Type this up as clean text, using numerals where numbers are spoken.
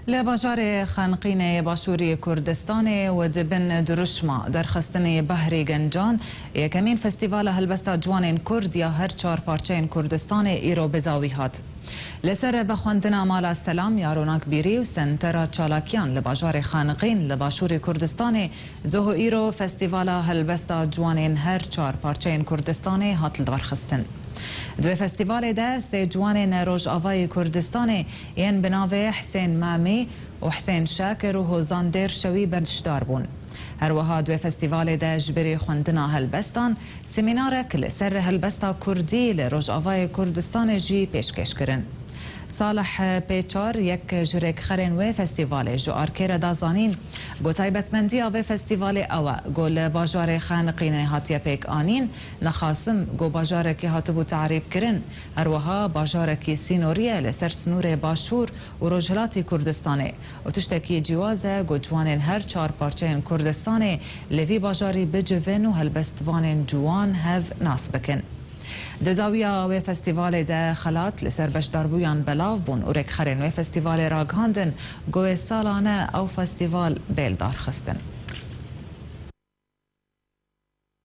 لباجار خانقین باشوری کردستان و دبن درشما در خستن بحری گنجان یکمین فستیوال هلبستا جوان کرد یا هر 4 پارچه کردستان ایرو بزاوی هات. لسر و خواندنا مالا سلام یاروناک بیری و سنترا چالاکیان لباجار خانقین لباشوری کردستان زهو ایرو فستیوال هلبستا جوان هر 4 پارچه کردستان هات لدار خستن. دو فستیوال ده سه جوان روج آوای کردستان این بناوه حسین مامی و حسین شاکر و هوزان دیر شوی بردشدار بون. هر وها دو فستیوال ده جبری خوندنا هلبستان سمینار کل سر هلبستا کردی لروج آوای کردستان جی پیشکش کرن. صالح پیچار یک جرک خرین و فستیوال جو آرکیر دازانین گو تایبتمندی و فستیوال او گو باجار خانقین هاتیه پیک آنین نخاسم گو باجار که هاتبو تعریب کرن اروها باجار که سینوریه لسر سنور باشور و رجلاتی کردستانه و تشتکی جوازه گو جوانین هر 4 پارچه کردستانه لوی باجاری بجوین و هلبستوان جوان هف ناس بکن. دزاویا و فستیوال ده خلات لسر بشداربویان بلاو بون و رک خرین و فستیوال راگهاندن گوه سالانه او فستیوال بیل دار خستن.